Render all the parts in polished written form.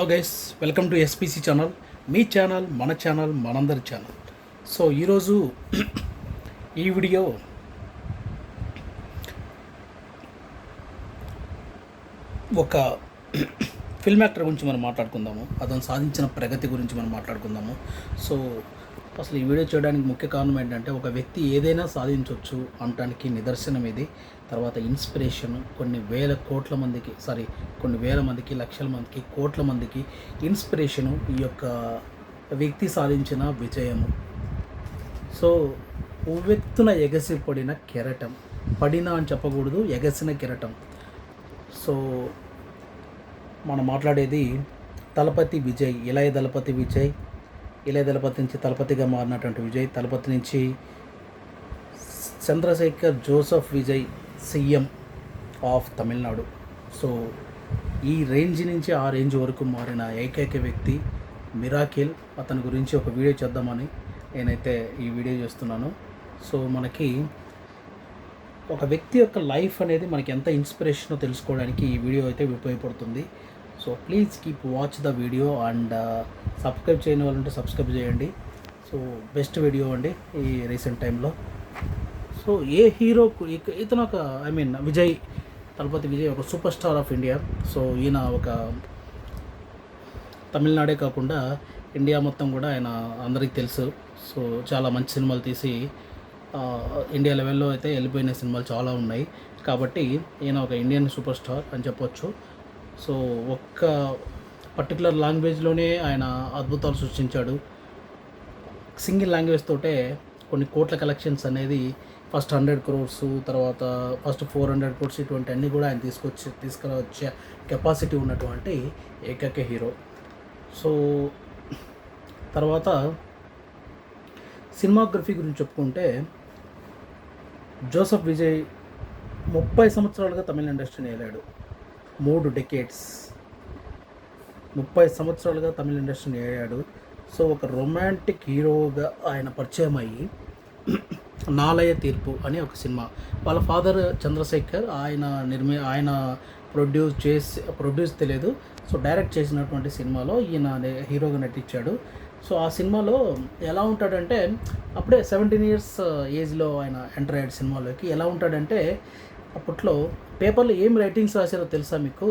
Hello guys, welcome to SPC channel. Me channel, మన channel, మనందరి channel. So ఈరోజు ఈ వీడియో ఒక ఫిల్మ్ యాక్టర్ గురించి మనం మాట్లాడుకుందాము. అతను సాధించిన ప్రగతి గురించి మనం మాట్లాడుకుందాము. సో అసలు ఈ వీడియో చేయడానికి ముఖ్య కారణం ఏంటంటే, ఒక వ్యక్తి ఏదైనా సాధించవచ్చు అనటానికి నిదర్శనం ఇది. తర్వాత ఇన్స్పిరేషన్ కొన్ని వేల మందికి, లక్షల మందికి, కోట్ల మందికి ఇన్స్పిరేషను ఈ యొక్క వ్యక్తి సాధించిన విజయము. సో ఉవ్వెత్తున ఎగసిపడిన కెరటం, పడిన అని చెప్పకూడదు, ఎగసిన కెరటం. సో మనం మాట్లాడేది తలపతి విజయ్, ఇళయ దళపతి నుంచి తలపతిగా మారినటువంటి విజయ్, తలపతి నుంచి Chandrasekhar Joseph Vijay, CM of Tamil Nadu. So ఈ రేంజ్ నుంచి ఆ రేంజ్ వరకు మారిన ఏకైక వ్యక్తి మిరాకిల్. అతని గురించి ఒక వీడియో చేద్దామని నేనైతే ఈ వీడియో చేస్తున్నాను. సో మనకి ఒక వ్యక్తి యొక్క లైఫ్ అనేది మనకి ఎంత ఇన్స్పిరేషనో తెలుసుకోవడానికి ఈ వీడియో అయితే ఉపయోగపడుతుంది. So please keep watch the video and subscribe చేయని వాళ్ళు ఉంటే సబ్స్క్రైబ్ చేయండి. సో బెస్ట్ వీడియో అండి ఈ రీసెంట్ టైంలో. సో ఏ హీరోకు ఇతను ఒక తలపతి విజయ్ ఒక super star of India. So ఈయన ఒక తమిళనాడే కాకుండా ఇండియా మొత్తం కూడా ఆయన అందరికీ తెలుసు. సో చాలా మంచి సినిమాలు తీసి ఇండియా లెవెల్లో అయితే వెళ్ళిపోయిన సినిమాలు చాలా ఉన్నాయి. కాబట్టి ఈయన ఒక ఇండియన్ సూపర్ స్టార్ అని చెప్పొచ్చు. సో ఒక్క పర్టికులర్ లాంగ్వేజ్లోనే ఆయన అద్భుతాలు సృష్టించాడు. సింగిల్ లాంగ్వేజ్ తోటే కొన్ని కోట్ల కలెక్షన్స్ అనేది ఫస్ట్ 100 crores, తర్వాత ఫస్ట్ 400 crores, ఇటువంటి అన్నీ కూడా ఆయన తీసుకురావచ్చే కెపాసిటీ ఉన్నటువంటి ఏకైక హీరో. సో తర్వాత సినిమాగ్రఫీ గురించి చెప్పుకుంటే, జోసెఫ్ విజయ్ 30 సంవత్సరాలుగా తమిళ ఇండస్ట్రీని ఏలాడు. 3 decades, 30 సంవత్సరాలుగా తమిళ ఇండస్ట్రీని ఏలాడు. సో ఒక రొమాంటిక్ హీరోగా ఆయన పరిచయం అయ్యి నాలయ తీర్పు అనే ఒక సినిమా, వాళ్ళ ఫాదర్ చంద్రశేఖర్ ఆయన ప్రొడ్యూస్ తెలియదు, సో డైరెక్ట్ చేసినటువంటి సినిమాలో ఈయన హీరోగా నటించాడు. సో ఆ సినిమాలో ఎలా ఉంటాడంటే, అప్పుడే 17 years ఏజ్లో ఆయన ఎంటర్ అయ్యాడు సినిమాలోకి. ఎలా ఉంటాడంటే, అప్పట్లో పేపర్లో ఏం రైటింగ్స్ రాశారో తెలుసా మీకు?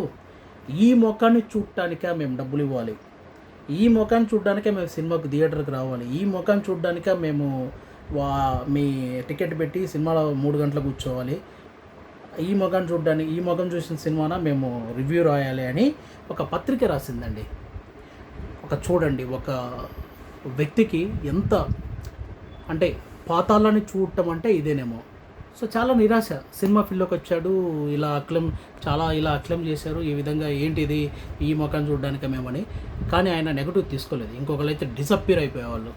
ఈ మొఖాన్ని చూడటానికే మేము డబ్బులు ఇవ్వాలి, ఈ మొఖాన్ని చూడడానికే మేము సినిమాకి థియేటర్కి రావాలి, ఈ మొఖాన్ని చూడడానికే మేము మీ టికెట్ పెట్టి సినిమాలో 3 గంటలు కూర్చోవాలి, ఈ మొఖం చూసిన సినిమాన మేము రివ్యూ రాయాలి అని ఒక పత్రిక రాసిందండి. చూడండి, ఒక వ్యక్తికి ఎంత అంటే పాతాళాన్ని చూడటం అంటే ఇదేనేమో. సో చాలా నిరాశ. సినిమా ఫీల్డ్లోకి వచ్చాడు, ఇలా అక్లెమ్ చేశారు, ఈ విధంగా ఏంటిది ఈ మొఖాన్ని చూడడానికి మేమని. కానీ ఆయన నెగటివ్ తీసుకోలేదు. ఇంకొకరు అయితే డిసప్పీర్ అయిపోయేవాళ్ళు.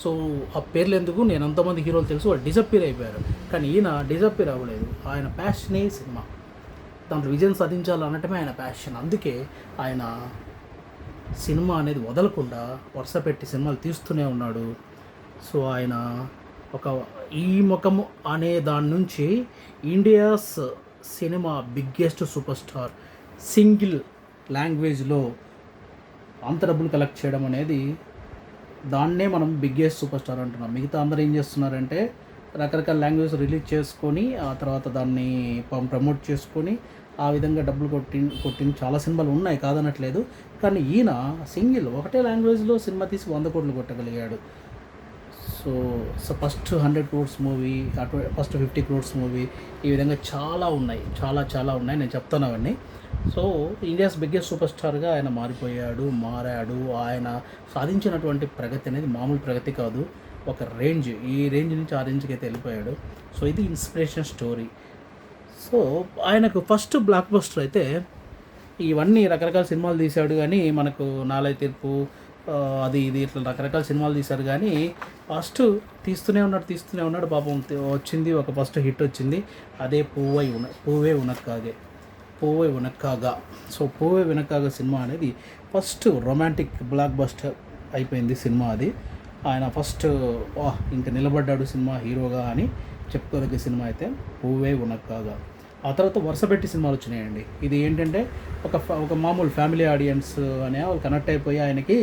సో ఆ పేర్లు ఎందుకు, నేను అంతమంది హీరోలు తెలుసు, వాళ్ళు డిసప్పీర్ అయిపోయారు. కానీ ఈయన డిసప్పీర్ అవ్వలేదు. ఆయన ప్యాషనే సినిమా, దాంట్లో విజయం సాధించాలనటమే ఆయన ప్యాషన్. అందుకే ఆయన సినిమా అనేది వదలకుండా వరుస పెట్టి సినిమాలు తీస్తూనే ఉన్నాడు. సో ఆయన ఈ ముఖము అనే దాని నుంచి India's cinema biggest super star, single లాంగ్వేజ్లో అంత డబ్బులు కలెక్ట్ చేయడం అనేది, దాన్నే మనం బిగ్గెస్ట్ సూపర్ స్టార్ అంటున్నాం. మిగతా అందరూ ఏం చేస్తున్నారంటే, రకరకాల లాంగ్వేజ్ రిలీజ్ చేసుకొని ఆ తర్వాత దాన్ని ప్రమోట్ చేసుకొని ఆ విధంగా డబ్బులు కొట్టిన చాలా సినిమాలు ఉన్నాయి, కాదనట్లేదు. కానీ ఈయన సింగిల్ ఒకటే లాంగ్వేజ్లో సినిమా తీసి 100 కోట్లు కొట్టగలిగాడు. So first 100 crores movie, first 50 crores movie, ఈ విధంగా చాలా ఉన్నాయి, చాలా ఉన్నాయి. నేను చెప్తాను అవన్నీ. సో ఇండియాస్ బిగ్గెస్ట్ సూపర్ స్టార్గా ఆయన మారాడు. ఆయన సాధించినటువంటి ప్రగతి అనేది మామూలు ప్రగతి కాదు, ఒక రేంజ్. ఈ రేంజ్ నుంచి ఆ రేంజ్కి అయితే వెళ్ళిపోయాడు. సో ఇది ఇన్స్పిరేషన్ స్టోరీ. సో ఆయనకు ఫస్ట్ బ్లాక్ బస్టర్ అయితే, ఇవన్నీ రకరకాల సినిమాలు తీశాడు కానీ మనకు నాలయ తీర్పు అది ఇది ఇట్లా రకరకాల సినిమాలు తీశారు. కానీ ఫస్ట్ తీస్తూనే ఉన్నాడు. పాపం వచ్చింది ఒక ఫస్ట్ హిట్ వచ్చింది, అదే పూవే ఉనక్కాగా. సో పూవే ఉనక్కాగా సినిమా అనేది ఫస్ట్ రొమాంటిక్ బ్లాక్ బస్టర్ అయిపోయింది సినిమా. అది ఆయన ఫస్ట్ ఇంకా నిలబడ్డాడు సినిమా హీరోగా అని చెప్పుకోదగ్గ సినిమా అయితే పూవే ఉనక్కాగా. ఆ తర్వాత వరుసపెట్టి సినిమాలు వచ్చినాయండి. ఇది ఏంటంటే ఒక మామూలు ఫ్యామిలీ ఆడియన్స్ అనే వాళ్ళు కనెక్ట్ అయిపోయి ఆయనకి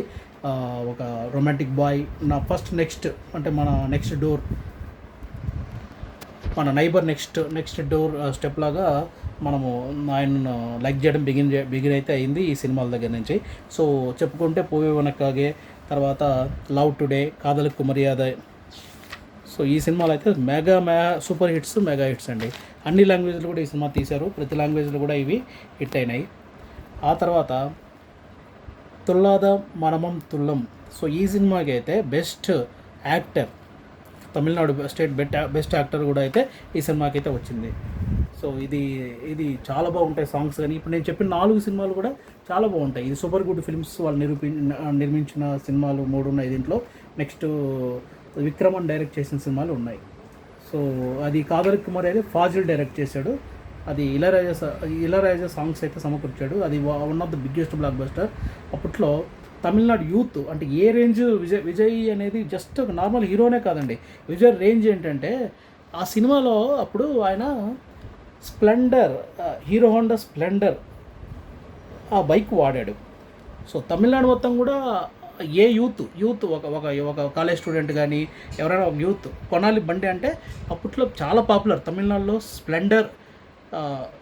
ఒక రొమాంటిక్ బాయ్ నా ఫస్ట్ నెక్స్ట్ అంటే మన నెక్స్ట్ డోర్ మన నైబర్ నెక్స్ట్ డోర్ స్టెప్ లాగా మనము ఆయన లైక్ చేయడం బిగిన్ అయితే అయింది ఈ సినిమాల దగ్గర నుంచి. సో చెప్పుకుంటే పోవే వనక్కాగే, తర్వాత లవ్ టుడే, కాదలకు మర్యాద. సో ఈ సినిమాలు అయితే mega super hits, mega hits అండి. అన్ని లాంగ్వేజ్లు కూడా ఈ సినిమా తీశారు, ప్రతి లాంగ్వేజ్లో కూడా ఇవి హిట్ అయినాయి. ఆ తర్వాత తుల్లాద మనమం తుల్లం. సో ఈ సినిమాకి అయితే best actor Tamil Nadu state best actor కూడా అయితే ఈ సినిమాకి అయితే వచ్చింది. సో ఇది చాలా బాగుంటాయి సాంగ్స్. కానీ ఇప్పుడు నేను చెప్పిన 4 సినిమాలు కూడా చాలా బాగుంటాయి. ఇది సూపర్ గుడ్ ఫిల్మ్స్ వాళ్ళు నిర్మించిన సినిమాలు 3 ఉన్నాయి దీంట్లో. నెక్స్ట్ విక్రమన్ డైరెక్ట్ చేసిన సినిమాలు ఉన్నాయి. సో అది కాదర్ కుమార్ అయితే ఫాజిల్ డైరెక్ట్ చేశాడు. అది ఇళయరాజా సాంగ్స్ అయితే సమకూర్చాడు. అది one of the biggest block buster. అప్పట్లో తమిళనాడు యూత్ అంటే ఏ రేంజ్ విజయ్ అనేది జస్ట్ ఒక నార్మల్ హీరోనే కాదండి. విజయ్ రేంజ్ ఏంటంటే ఆ సినిమాలో అప్పుడు ఆయన స్ప్లెండర్, హీరో హోండా స్ప్లెండర్ ఆ బైక్ వాడాడు. సో తమిళనాడు మొత్తం కూడా ఏ యూత్ ఒక కాలేజ్ స్టూడెంట్ కానీ ఎవరైనా ఒక యూత్ కొనాలి బండి అంటే అప్పట్లో చాలా పాపులర్. తమిళనాడులో స్ప్లెండర్,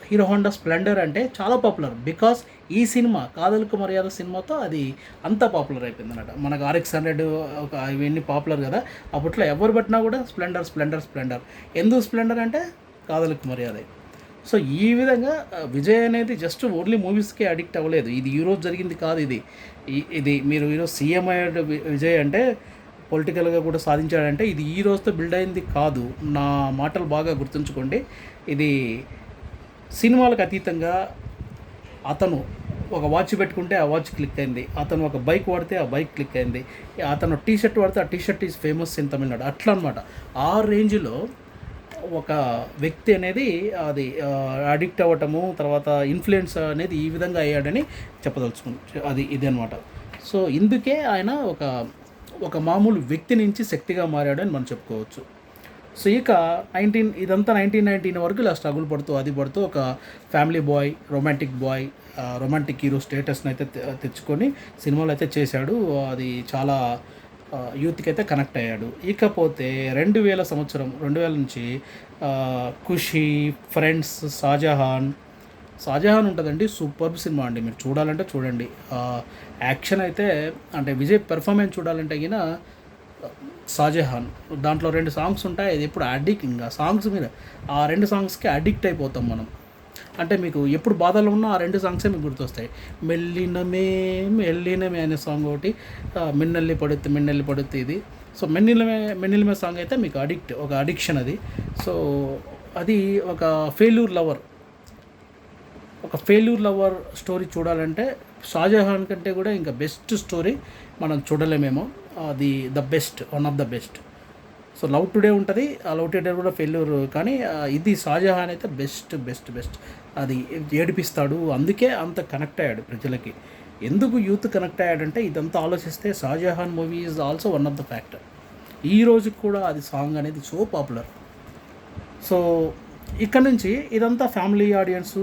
హీరో హోండా స్ప్లెండర్ అంటే చాలా పాపులర్. బికాస్ ఈ సినిమా కాదలకు మర్యాద సినిమాతో అది అంత పాపులర్ అయిపోయింది అన్నమాట. మనకు RX-100 ఇవన్నీ పాపులర్ కదా. అప్పట్లో ఎవరు పెట్టినా కూడా స్ప్లెండర్. ఎందుకు స్ప్లెండర్ అంటే కాదలకు మర్యాద. సో ఈ విధంగా విజయ్ అనేది జస్ట్ ఓన్లీ మూవీస్కే అడిక్ట్ అవ్వలేదు. ఇది ఈరోజు జరిగింది కాదు. ఇది మీరు ఈరోజు సీఎం అయ్యాడు విజయ్ అంటే, పొలిటికల్గా కూడా సాధించాడంటే ఇది ఈ రోజుతో బిల్డ్ అయింది కాదు. నా మాటలు బాగా గుర్తుంచుకోండి. ఇది సినిమాలకు అతీతంగా అతను ఒక వాచ్ పెట్టుకుంటే ఆ వాచ్ క్లిక్ అయింది, అతను ఒక బైక్ వాడితే ఆ బైక్ క్లిక్ అయింది, అతను టీ-షర్ట్ వాడితే ఆ T-shirt is famous in Tamil Nadu. అట్లా అనమాట. ఆ రేంజ్లో ఒక వ్యక్తి అనేది అది అడిక్ట్ అవ్వటము, తర్వాత ఇన్ఫ్లుయెన్స్ అనేది ఈ విధంగా అయ్యాడని చెప్పదలుచుకుంది. ఇది అనమాట. సో ఇందుకే ఆయన ఒక మామూలు వ్యక్తి నుంచి శక్తిగా మారాడని మనం చెప్పుకోవచ్చు. సో ఇక ఇదంతా 1919 వరకు ఇలా స్ట్రగుల్ పడుతూ ఒక ఫ్యామిలీ బాయ్, రొమాంటిక్ హీరో స్టేటస్ని అయితే తెచ్చుకొని సినిమాలు అయితే చేశాడు. అది చాలా యూత్కి అయితే కనెక్ట్ అయ్యాడు. ఇకపోతే 2000 నుంచి ఖుషి, ఫ్రెండ్స్, షాజహాన్ ఉంటుందండి. సూపర్బ్ సినిమా అండి. మీరు చూడాలంటే చూడండి. యాక్షన్ అయితే అంటే విజయ్ పెర్ఫార్మెన్స్ చూడాలంటే గిన షాజహాన్ దాంట్లో 2 సాంగ్స్ ఉంటాయి. అది ఎప్పుడు ఇంకా సాంగ్స్ మీద ఆ 2 సాంగ్స్కి అడిక్ట్ అయిపోతాం మనం. అంటే మీకు ఎప్పుడు బాధలు ఉన్నా ఆ 2 సాంగ్సే మీకు గుర్తొస్తాయి. మెల్లినమే అనే సాంగ్ ఒకటి, మిన్నెల్లి పడుతుంది ఇది. సో మెన్నిలమే సాంగ్ అయితే మీకు ఒక అడిక్షన్ అది. సో అది ఒక ఫెయిల్యూర్ లవర్ స్టోరీ చూడాలంటే షాజహాన్ కంటే కూడా ఇంకా బెస్ట్ స్టోరీ మనం చూడలేమేమో. అది one of the best. So love today ఉంటుంది. ఆ లవ్ టుడే కూడా ఫెయిల్యూర్, కానీ ఇది షాజహాన్ అయితే బెస్ట్. అది ఏడిపిస్తాడు. అందుకే అంత కనెక్ట్ అయ్యాడు ప్రజలకి. ఎందుకు యూత్ కనెక్ట్ అయ్యాడంటే ఇదంతా ఆలోచిస్తే Shahjahan movie is also one of the factor. ఈ రోజుకి కూడా అది సాంగ్ అనేది సో పాపులర్. సో ఇక్కడ నుంచి ఇదంతా ఫ్యామిలీ ఆడియన్స్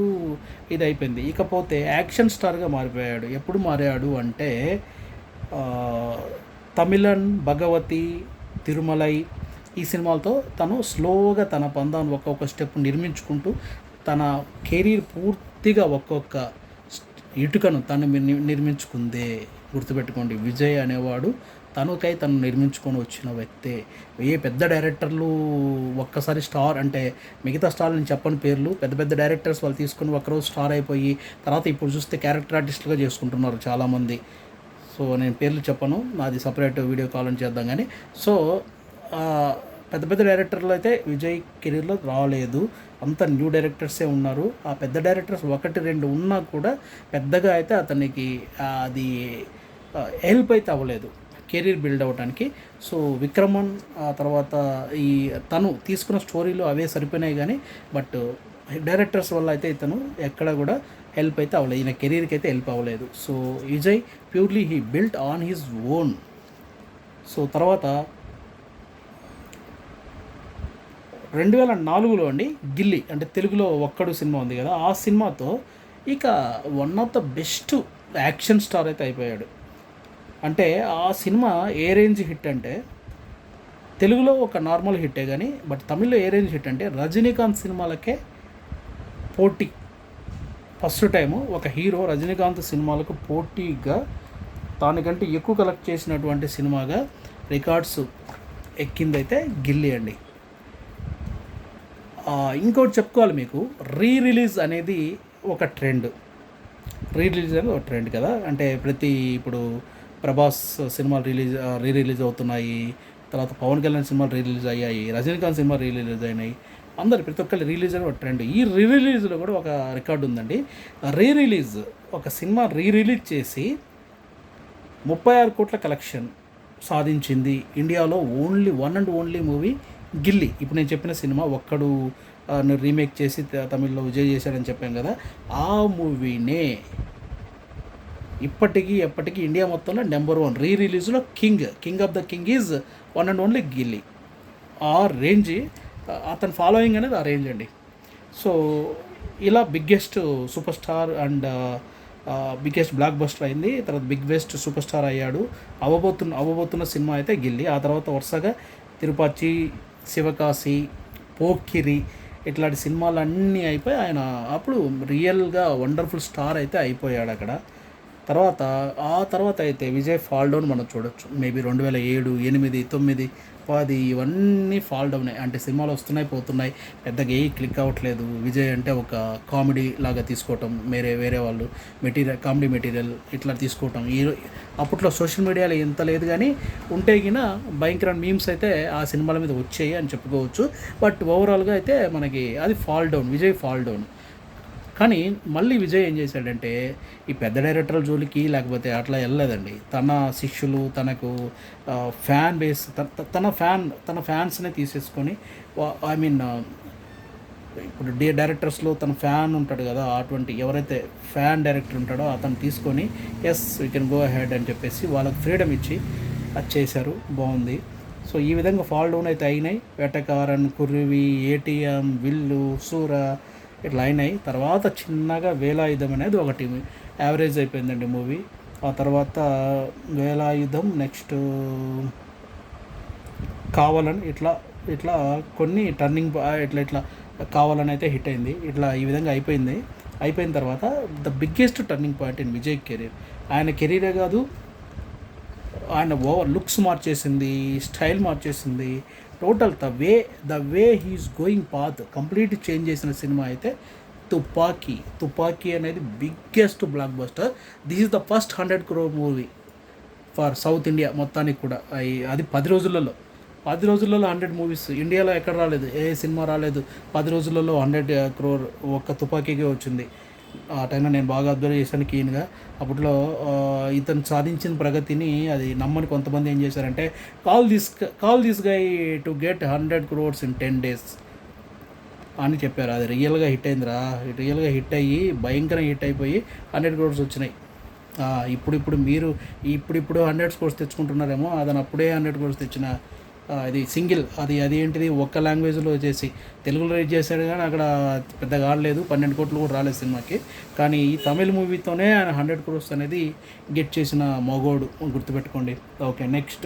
ఇది అయిపోయింది. ఇకపోతే యాక్షన్ స్టార్గా మారిపోయాడు. ఎప్పుడు మారాడు అంటే తమిళన్, భగవతి, తిరుమలై ఈ సినిమాలతో తను స్లోగా తన పందాన్ని ఒక్కొక్క స్టెప్ నిర్మించుకుంటూ తన కెరీర్ పూర్తిగా ఒక్కొక్క ఇటుకను తను నిర్మించుకుందే. గుర్తుపెట్టుకోండి, విజయ్ అనేవాడు తను నిర్మించుకొని వచ్చిన వ్యక్తే. ఏ పెద్ద డైరెక్టర్లు ఒక్కసారి స్టార్ అంటే మిగతా స్టార్లు నేను చెప్పని పేర్లు, పెద్ద డైరెక్టర్స్ వాళ్ళు తీసుకొని ఒకరోజు స్టార్ అయిపోయి తర్వాత ఇప్పుడు చూస్తే క్యారెక్టర్ ఆర్టిస్టులుగా చేసుకుంటున్నారు చాలామంది. సో నేను పేర్లు చెప్పను, నాది సపరేట్ వీడియో కాల్ చేద్దాం. కానీ సో పెద్ద డైరెక్టర్లు అయితే విజయ్ కెరీర్లో రాలేదు. అంత న్యూ డైరెక్టర్సే ఉన్నారు. ఆ పెద్ద డైరెక్టర్స్ 1-2 ఉన్నా కూడా పెద్దగా అయితే అతనికి అది హెల్ప్ అయితే అవ్వలేదు కెరీర్ బిల్డ్ అవ్వడానికి. సో విక్రమన్ తర్వాత తను తీసుకున్న స్టోరీలు అవే సరిపోయినాయి కానీ బట్ డైరెక్టర్స్ వల్ల అయితే ఇతను ఎక్కడ కూడా హెల్ప్ అయితే అవ్వలేదు, ఈయన కెరీర్కి అయితే హెల్ప్ అవ్వలేదు. So Vijay purely he built on his own. So తర్వాత 2004లో అండి గిల్లీ అంటే తెలుగులో ఒక్కడు సినిమా ఉంది కదా, ఆ సినిమాతో ఇక one of the best action star అయితే అయిపోయాడు. అంటే ఆ సినిమా ఏ రేంజ్ హిట్ అంటే తెలుగులో ఒక నార్మల్ హిట్టే కానీ బట్ తమిళ్లో ఏ రేంజ్ హిట్ అంటే రజనీకాంత్ సినిమాలకే పోటీ. ఫస్ట్ టైము ఒక హీరో రజనీకాంత్ సినిమాలకు పోటీగా దానికంటే ఎక్కువ కలెక్ట్ చేసినటువంటి సినిమాగా రికార్డ్స్ ఎక్కిందైతే గిల్లీ అండి. ఇంకోటి చెప్పుకోవాలి మీకు, రీ రిలీజ్ అనేది ఒక ట్రెండ్. రీ రిలీజ్ అనేది ఒక ట్రెండ్ కదా, అంటే ఇప్పుడు ప్రభాస్ సినిమాలు రీ రిలీజ్ అవుతున్నాయి, తర్వాత పవన్ కళ్యాణ్ సినిమాలు రీ రిలీజ్ అయ్యాయి, రజనీకాంత్ సినిమా రీ రిలీజ్ అయినాయి, ప్రతి ఒక్కరు రిలీజ్ అని ఒక ట్రెండ్. ఈ రీ రిలీజ్లో కూడా ఒక రికార్డు ఉందండి. రీ రిలీజ్ ఒక సినిమా రీ రిలీజ్ చేసి 36 కోట్ల కలెక్షన్ సాధించింది ఇండియాలో. వన్ అండ్ ఓన్లీ మూవీ గిల్లీ. ఇప్పుడు నేను చెప్పిన సినిమా ఒక్కడు రీమేక్ చేసి తమిళ్లో విజయ్ చేశాడని చెప్పాను కదా, ఆ మూవీనే ఎప్పటికీ ఇండియా మొత్తంలో నెంబర్ 1 రీ రిలీజ్లో king of the king is one and only Ghilli. ఆ రేంజ్, అతని ఫాలోయింగ్ అనేది ఆ రేంజ్ అండి. సో ఇలా biggest super star and biggest block buster అయింది. తర్వాత బిగ్గెస్ట్ సూపర్ స్టార్ అయ్యాడు. అవ్వబోతున్న సినిమా అయితే గిల్లీ. ఆ తర్వాత వరుసగా తిరుపతి, శివకాశి, పోకిరి ఇట్లాంటి సినిమాలన్నీ అయిపోయి ఆయన అప్పుడు రియల్గా వండర్ఫుల్ స్టార్ అయితే అయిపోయాడు అక్కడ. ఆ తర్వాత అయితే విజయ్ ఫాల్ డౌన్ మనం చూడొచ్చు. మేబీ 2007, 8, 9, 10 ఇవన్నీ ఫాల్ డౌన్. అంటే సినిమాలు వస్తున్నాయి పోతున్నాయి, పెద్దగా ఏ క్లిక్ అవ్వట్లేదు. విజయ్ అంటే ఒక కామెడీ లాగా తీసుకోవటం, వేరే వాళ్ళు కామెడీ మెటీరియల్ ఇట్లా తీసుకోవటం. అప్పట్లో సోషల్ మీడియాలో ఎంత లేదు కానీ ఉంటే గిన భయంకర మీమ్స్ అయితే ఆ సినిమాల మీద వచ్చాయి అని చెప్పుకోవచ్చు. బట్ ఓవరాల్గా అయితే మనకి అది విజయ్ ఫాల్ డౌన్. కానీ మళ్ళీ విజయ్ ఏం చేశాడంటే ఈ పెద్ద డైరెక్టర్ల జోలికి లేకపోతే అట్లా వెళ్ళలేదండి. తన శిష్యులు, తనకు ఫ్యాన్ బేస్, తన ఫ్యాన్స్నే తీసేసుకొని ఇప్పుడు డైరెక్టర్స్లో తన ఫ్యాన్ ఉంటాడు కదా, అటువంటి ఎవరైతే ఫ్యాన్ డైరెక్టర్ ఉంటాడో అతను తీసుకొని వీ కెన్ గో అహెడ్ అని చెప్పేసి వాళ్ళకి ఫ్రీడమ్ ఇచ్చి అది చేశారు. బాగుంది. సో ఈ విధంగా ఫాల్ డౌన్ అయితే అయినాయి. వేటకారన్, కుర్రివి, ఏటీఎం, విల్లు, సూర ఇట్లా అయినాయి. తర్వాత చిన్నగా వేలాయుధం అనేది ఒకటి యావరేజ్ అయిపోయిందండి మూవీ. ఆ తర్వాత వేలాయుధం, నెక్స్ట్ కావాలని ఇట్లా కొన్ని టర్నింగ్ ఇట్లా కావాలని అయితే హిట్ అయింది. ఈ విధంగా అయిపోయిన తర్వాత the biggest turning point in Vijay career. ఆయన కెరీరే కాదు, ఆయన లుక్స్ మార్చేసింది, స్టైల్ మార్చేసింది, total the way he's going path complete change చేసిన సినిమా అయితే తుపాకీ అనేది biggest blockbuster. This is the first 100 crore movie for South India మొత్తానికి కూడా. అది 10 రోజులలో 100 మూవీస్ ఇండియాలో ఎక్కడ రాలేదు, ఏ సినిమా రాలేదు. 10 రోజులలో 100 crore ఒక్క తుపాకీకే వచ్చింది. ఆ టైంలో నేను బాగా అబ్జర్వ్ చేశాను క్లీన్గా. అప్పట్లో ఇతను సాధించిన ప్రగతిని అది నమ్మని కొంతమంది ఏం చేశారంటే call this guy to get 100 crores in 10 days అని చెప్పారు. అది రియల్గా హిట్ అయిందిరా. రియల్గా హిట్ అయ్యి భయంకరంగా హిట్ అయిపోయి 100 crores వచ్చినాయి. ఇప్పుడు మీరు 100 crores తెచ్చుకుంటున్నారేమో, అతను అప్పుడే 100 crores తెచ్చిన ఇది సింగిల్. అది ఏంటిది ఒక్క లాంగ్వేజ్లో చేసి తెలుగులో రేట్ చేశాడు కానీ అక్కడ పెద్దగా ఆడలేదు. 12 కోట్లు కూడా రాలేదు సినిమాకి. కానీ ఈ తమిళ మూవీతోనే ఆయన 100 crores అనేది గెట్ చేసిన మగోడు, గుర్తుపెట్టుకోండి. ఓకే, నెక్స్ట్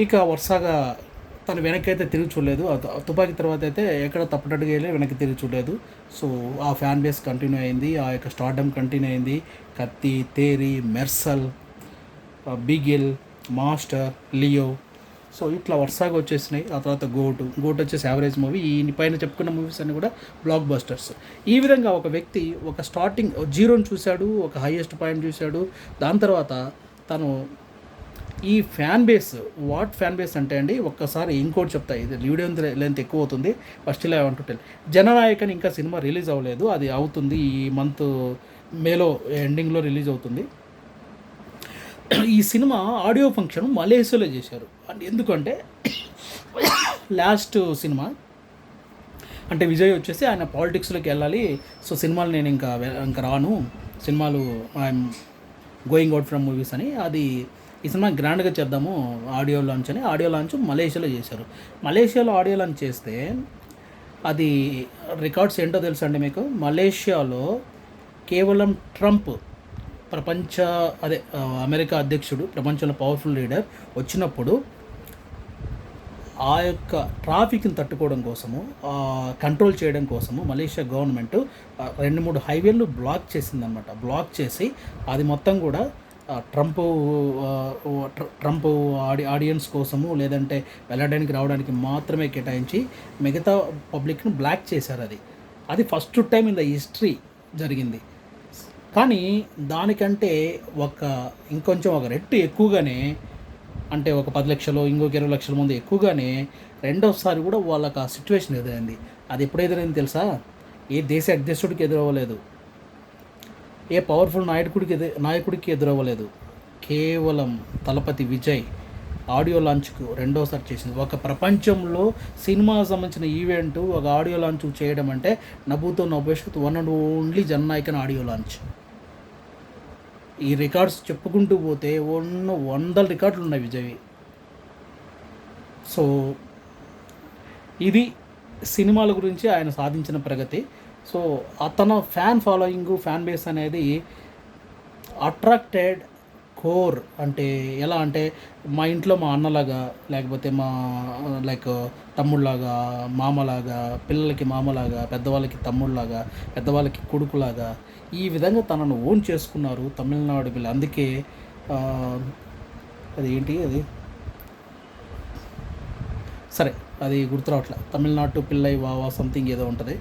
ఇక వరుసగా తను వెనక్కి అయితే తిరిగి చూడలేదు. తుపాకీ తర్వాత అయితే ఎక్కడ తప్పటట్టుగా వెళ్ళి వెనక్కి తిరిగి చూడలేదు. సో ఆ ఫ్యాన్ బేస్ కంటిన్యూ అయింది, ఆ యొక్క స్టార్డమ్ కంటిన్యూ అయింది. కత్తి, తేరి, Mersal, Bigil, master, Leo, so ఇట్లా వరుసగా వచ్చేసినాయి. ఆ తర్వాత గోటు వచ్చేసి యావరేజ్ మూవీ. ఈ పైన చెప్పుకున్న మూవీస్ అన్నీ కూడా బ్లాక్ బస్టర్స్. ఈ విధంగా ఒక వ్యక్తి ఒక స్టార్టింగ్ జీరోని చూశాడు, ఒక హైయెస్ట్ పాయింట్ చూశాడు. దాని తర్వాత తను ఈ ఫ్యాన్ బేస్ అంటే అండి, ఒక్కసారి ఇంకోటి చెప్తా, ఇది వీడియో లెంత్ ఎక్కువ అవుతుంది. ఫస్ట్ ఇలా ఐ వాంట్ టు టెల్, జననాయకని ఇంకా సినిమా రిలీజ్ అవ్వలేదు. అది అవుతుంది ఈ మంత్ మేలో ఎండింగ్లో రిలీజ్ అవుతుంది. ఈ సినిమా ఆడియో ఫంక్షన్ మలేషియాలో చేశారు. ఎందుకంటే లాస్ట్ సినిమా అంటే విజయ్ వచ్చేసి ఆయన పాలిటిక్స్లోకి వెళ్ళాలి. సో సినిమాలు నేను ఇంకా రాను, సినిమాలు I'm going out from movies అని అది ఈ సినిమా గ్రాండ్గా చేద్దాము ఆడియో లాంచ్ అని ఆడియో లాంచ్ మలేషియాలో చేశారు. మలేషియాలో ఆడియో లాంచ్ చేస్తే అది రికార్డ్స్ ఏంటో తెలుసా అండి మీకు? మలేషియాలో కేవలం ట్రంప్ ప్రపంచ అమెరికా అధ్యక్షుడు, ప్రపంచంలో పవర్ఫుల్ లీడర్ వచ్చినప్పుడు ఆ యొక్క ట్రాఫిక్ని తట్టుకోవడం కోసము, కంట్రోల్ చేయడం కోసము మలేషియా గవర్నమెంట్ 2-3 హైవేలు బ్లాక్ చేసిందనమాట. బ్లాక్ చేసి అది మొత్తం కూడా ట్రంప్ ఆడియన్స్ కోసము, లేదంటే వెళ్ళడానికి రావడానికి మాత్రమే కేటాయించి మిగతా పబ్లిక్ను బ్లాక్ చేశారు. అది first time in the history జరిగింది. కానీ దానికంటే ఇంకొంచెం ఒక రెట్టు ఎక్కువగానే, అంటే ఒక 10 లక్షలు, ఇంకొక 20 లక్షల మంది ఎక్కువగానే రెండోసారి కూడా వాళ్ళకి ఆ సిచ్యువేషన్ ఎదురైంది. అది ఎప్పుడు ఎదురైంది తెలుసా? ఏ దేశ అధ్యక్షుడికి ఎదురవ్వలేదు, ఏ పవర్ఫుల్ నాయకుడికి ఎదురవ్వలేదు. కేవలం తలపతి విజయ్ ఆడియో లాంచ్కు రెండోసారి చేసింది. ఒక ప్రపంచంలో సినిమా సంబంధించిన ఈవెంట్ ఒక ఆడియో లాంచ్ చేయడం అంటే నభూతో నభవిష్యత్ one and only Jananayagan audio launch. ఈ రికార్డ్స్ చెప్పుకుంటూ పోతే 100 రికార్డులు ఉన్నాయి విజయ్. సో ఇది సినిమాల గురించి ఆయన సాధించిన ప్రగతి. సో అతను ఫ్యాన్ బేస్ అనేది అట్రాక్టెడ్ కోర్. అంటే ఎలా అంటే మా ఇంట్లో మా అన్నలాగా, లేకపోతే మా తమ్ముళ్ళలాగా, మామలాగా, పిల్లలకి మామలాగా, పెద్దవాళ్ళకి తమ్ముళ్ళలాగా, పెద్దవాళ్ళకి కొడుకులాగా, ఈ విధంగా తనను ఓన్ చేసుకున్నారు తమిళనాడు పిల్ల. అందుకే అది సరే అది గుర్తురావట్లే, తమిళనాడు పిల్లై వావా సంథింగ్ ఏదో ఉంటుంది,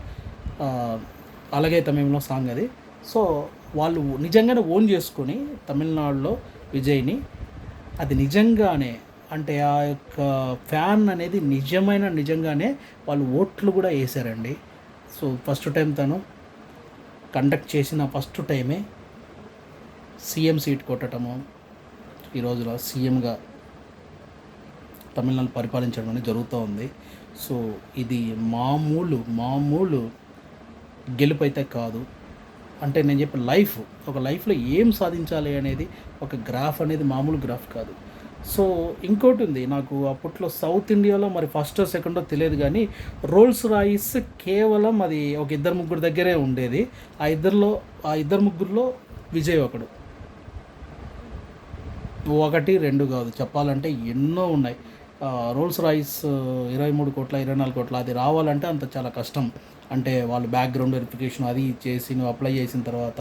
అలాగే తమిళంలో సాంగ్ అది. సో వాళ్ళు నిజంగానే ఓన్ చేసుకొని తమిళనాడులో విజయ్ని, అది నిజంగానే అంటే ఆ యొక్క ఫ్యాన్ అనేది నిజంగానే వాళ్ళు ఓట్లు కూడా వేశారండి. సో ఫస్ట్ టైం తను కండక్ట్ చేసిన ఫస్ట్ టైమే సీఎం సీట్ కొట్టడము, ఈ రోజులో సీఎంగా తమిళనాడు పరిపాలించడం అనేది జరుగుతూ ఉంది. సో ఇది మామూలు గెలుపు అయితే కాదు. అంటే నేను చెప్పే లైఫ్లో ఏం సాధించాలి అనేది ఒక గ్రాఫ్ అనేది మామూలు గ్రాఫ్ కాదు. సో ఇంకోటి ఉంది, నాకు అప్పట్లో సౌత్ ఇండియాలో మరి ఫస్టో సెకండో తెలియదు కానీ రోల్స్ రాయిస్ కేవలం అది ఒక 2-3 దగ్గరే ఉండేది. ఆ ఇద్దరు ముగ్గురులో విజయ్ ఒకడు. 1-2 కాదు, చెప్పాలంటే ఎన్నో ఉన్నాయి. రోల్స్ రాయిస్ 23 కోట్ల 24 కోట్ల అది రావాలంటే అంత చాలా కష్టం. అంటే వాళ్ళు బ్యాక్గ్రౌండ్ వెరిఫికేషన్ అది చేసి నువ్వు అప్లై చేసిన తర్వాత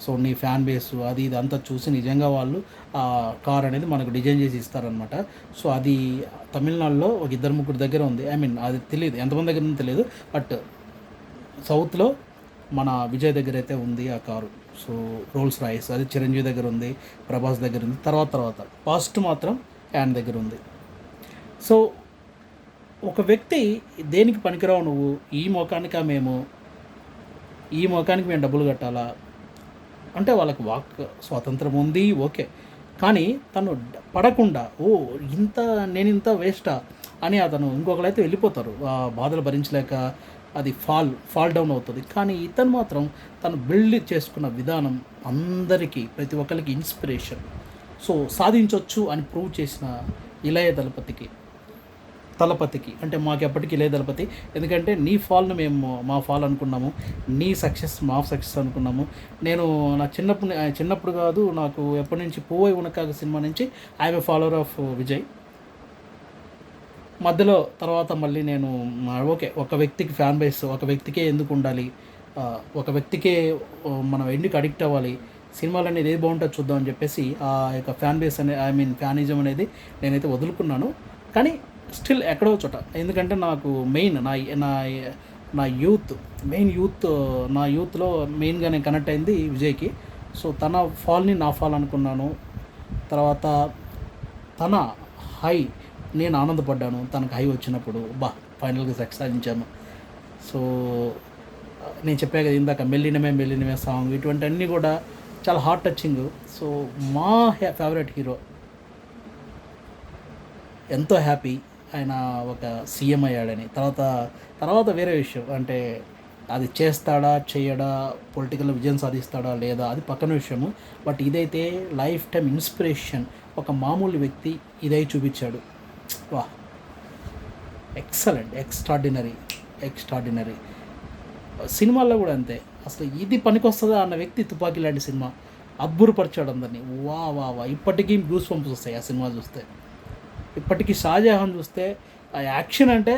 సో నీ ఫ్యాన్ బేస్ అది ఇది అంతా చూసి నిజంగా వాళ్ళు ఆ కార్ అనేది మనకు డిజైన్ చేసి ఇస్తారనమాట. సో అది తమిళనాడులో ఒక 2-3 దగ్గర ఉంది. అది తెలియదు ఎంతమంది దగ్గర ఉందో తెలియదు, బట్ సౌత్లో మన విజయ్ దగ్గర అయితే ఉంది ఆ కారు. సో రోల్స్ రాయిస్ అది చిరంజీవి దగ్గర ఉంది, ప్రభాస్ దగ్గర ఉంది, తర్వాత ఫస్ట్ మాత్రం ఆయన దగ్గర ఉంది. సో ఒక వ్యక్తి దేనికి పనికిరావు నువ్వు, ఈ మొఖానికి మేము డబ్బులు కట్టాలా అంటే వాళ్ళకి వాక్ స్వాతంత్రం ఉంది, ఓకే. కానీ తను పడకుండా నేను ఇంత వేస్టా అని అతను ఇంకొకరైతే వెళ్ళిపోతారు, బాధలు భరించలేక అది ఫాల్ డౌన్ అవుతుంది. కానీ ఇతను మాత్రం తను బిల్డ్ చేసుకున్న విధానం అందరికీ ప్రతి ఒక్కరికి ఇన్స్పిరేషన్. సో సాధించవచ్చు అని ప్రూవ్ చేసిన ఇళయ తలపతికి అంటే మాకు ఎప్పటికీ ఇళయ దళపతి. ఎందుకంటే నీ ఫాల్ను మేము మా ఫాల్ అనుకున్నాము, నీ సక్సెస్ మా సక్సెస్ అనుకున్నాము. నేను నా చిన్నప్పుడు కాదు, నాకు ఎప్పటి నుంచి పూవై ఉనకాగ సినిమా నుంచి I'm a follower of Vijay. మధ్యలో తర్వాత మళ్ళీ నేను ఓకే ఒక వ్యక్తికి ఫ్యాన్ బేస్ ఒక వ్యక్తికే ఎందుకు ఉండాలి, ఒక వ్యక్తికే మనం ఎందుకు అడిక్ట్ అవ్వాలి, సినిమాలు అనేది ఏది బాగుంటుందో చూద్దాం అని చెప్పేసి ఆ యొక్క ఫ్యాన్ బేస్ ఫ్యానిజం అనేది నేనైతే వదులుకున్నాను. కానీ స్టిల్ ఎక్కడో చోట, ఎందుకంటే నాకు మెయిన్ నా యూత్లో మెయిన్గా నేను కనెక్ట్ అయింది విజయ్కి. సో తన ఫాల్ని నా ఫాల్ అనుకున్నాను. తర్వాత తన హై నేను ఆనందపడ్డాను తనకు హై వచ్చినప్పుడు, ఫైనల్గా సక్సెస్ సాధించాము. సో నేను చెప్పా కదా ఇందాక మెల్లినమే సాంగ్, ఇటువంటి అన్నీ కూడా చాలా హార్ట్ టచింగ్. సో మా ఫేవరెట్ హీరో ఎంతో హ్యాపీ ఆయన ఒక సీఎం అయ్యాడని. తర్వాత వేరే విషయం అంటే అది చేస్తాడా చేయడా, పొలిటికల్ విజయం సాధిస్తాడా లేదా అది పక్కన విషయము. బట్ ఇదైతే లైఫ్ టైం ఇన్స్పిరేషన్. ఒక మామూలు వ్యక్తి ఇదై చూపించాడు. వా, ఎక్సలెంట్, ఎక్స్ట్రాడినరీ. సినిమాల్లో కూడా అంతే. అసలు ఇది పనికొస్తుందా అన్న వ్యక్తి తుపాకీ లాంటి సినిమా అబ్బురపరిచాడు అందరినీ. వా వా వా, ఇప్పటికీ గూస్ పంప్స్ వస్తాయి ఆ సినిమా చూస్తే. ఇప్పటికీ షాజహాన్ చూస్తే ఆ యాక్షన్ అంటే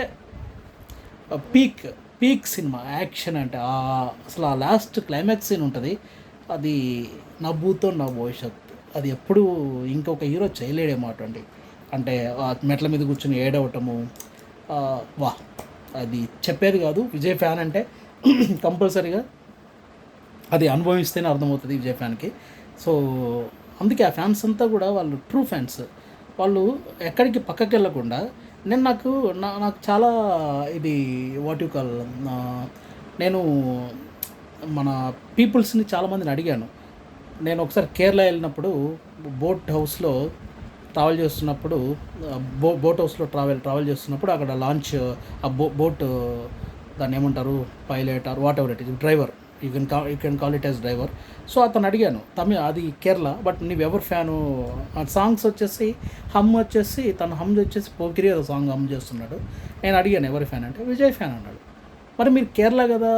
పీక్ సినిమా యాక్షన్ అంటే. అసలు ఆ లాస్ట్ క్లైమాక్స్ సీన్ ఉంటుంది, అది నా భూతో నా భవిష్యత్. అది ఎప్పుడు ఇంకొక హీరో చేయలేడేమాట అండి. అంటే ఆ మెట్ల మీద కూర్చొని ఏడవటము, వా, అది చెప్పేది కాదు. విజయ్ ఫ్యాన్ అంటే కంపల్సరీగా అది అనుభవిస్తేనే అర్థమవుతుంది విజయ్ ఫ్యాన్కి. సో అందుకే ఆ ఫ్యాన్స్ అంతా కూడా వాళ్ళు ట్రూ ఫ్యాన్స్. వాళ్ళు ఎక్కడికి పక్కకి వెళ్ళకుండా, నేను నాకు చాలా ఇది వాట్ యు కాల్, నేను మన పీపుల్స్ని చాలామందిని అడిగాను. నేను ఒకసారి కేరళ వెళ్ళినప్పుడు బోట్ హౌస్లో ట్రావెల్ చేస్తున్నప్పుడు, బోట్ హౌస్లో ట్రావెల్ చేస్తున్నప్పుడు అక్కడ లాంచ్ ఆ బోట్ దాన్ని ఏమంటారు, pilot or whatever it is, driver, you can call it as driver. So అతను అడిగాను, అది కేరళ, బట్ నీవెవరు ఫ్యాను? ఆ సాంగ్స్ వచ్చేసి తన హమ్ వచ్చేసి పోకిరి ఏదో సాంగ్ హమ్ చేస్తున్నాడు. నేను అడిగాను ఎవరి ఫ్యాన్ అంటే విజయ్ ఫ్యాన్ అన్నాడు. మరి మీరు కేరళ కదా,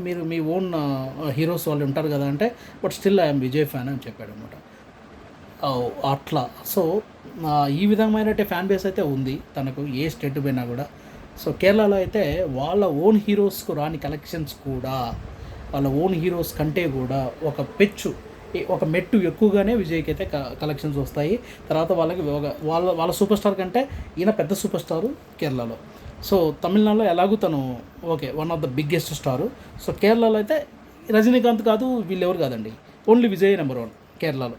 మీరు మీ ఓన్ హీరోస్ వాళ్ళు ఉంటారు కదా అంటే, but still I'm Vijay fan అని చెప్పాడు అనమాట. అట్లా. సో ఈ విధమైన ఫ్యాన్ బేస్ అయితే ఉంది తనకు, ఏ స్టేట్ పోయినా కూడా. సో కేరళలో అయితే వాళ్ళ ఓన్ హీరోస్కు రాని కలెక్షన్స్ కూడా, వాళ్ళ ఓన్ హీరోస్ కంటే కూడా ఒక మెట్టు ఎక్కువగానే విజయ్కి అయితే కలెక్షన్స్ వస్తాయి. తర్వాత వాళ్ళ సూపర్ స్టార్ కంటే ఈయన పెద్ద సూపర్ స్టారు కేరళలో. సో తమిళనాడులో ఎలాగూ తను okay one of the biggest star. So కేరళలో అయితే రజనీకాంత్ కాదు, వీళ్ళెవరు కాదండి, ఓన్లీ విజయ్ నెంబర్ 1 కేరళలో.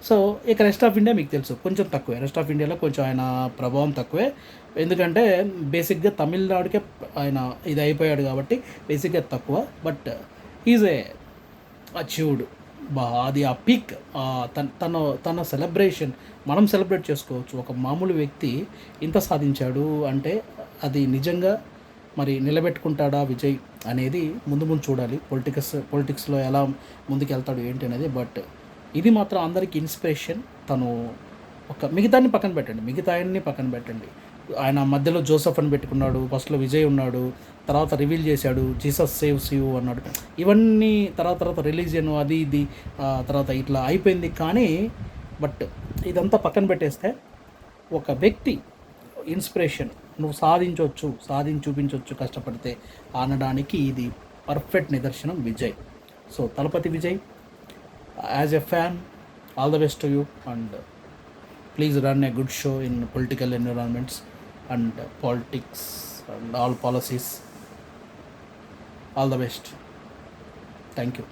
సో ఇక రెస్ట్ ఆఫ్ ఇండియా మీకు తెలుసు కొంచెం తక్కువే. రెస్ట్ ఆఫ్ ఇండియాలో కొంచెం ఆయన ప్రభావం తక్కువే, ఎందుకంటే బేసిక్గా తమిళనాడుకే ఆయన ఇది అయిపోయాడు కాబట్టి బేసిక్గా తక్కువ. But is a achieved. అది ఆ పీక్, తన సెలబ్రేషన్ మనం సెలబ్రేట్ చేసుకోవచ్చు. ఒక మామూలు వ్యక్తి ఇంత సాధించాడు అంటే అది నిజంగా మరి నిలబెట్టుకుంటాడా విజయ్ అనేది ముందు చూడాలి. పొలిటిక్స్లో ఎలా ముందుకు వెళ్తాడు ఏంటి అనేది. బట్ ఇది మాత్రం అందరికీ ఇన్స్పిరేషన్. తను మిగతాన్ని పక్కన పెట్టండి. ఆయన మధ్యలో జోసెఫ్ అని పెట్టుకున్నాడు, ఫస్ట్లో విజయ్ ఉన్నాడు, తర్వాత రివీల్ చేశాడు జీసస్ సేవ్స్ యూ అన్నాడు. ఇవన్నీ తర్వాత రిలీజియన్ అది ఇది తర్వాత ఇట్లా అయిపోయింది. కానీ బట్ ఇదంతా పక్కన పెట్టేస్తే ఒక వ్యక్తి ఇన్స్పిరేషన్, నువ్వు సాధించి చూపించవచ్చు కష్టపడితే అనడానికి ఇది పర్ఫెక్ట్ నిదర్శనం Vijay. So Thalapathy Vijay, as a fan, all the best to you, and please run a good show in political environments and politics and all policies. All the best. Thank you.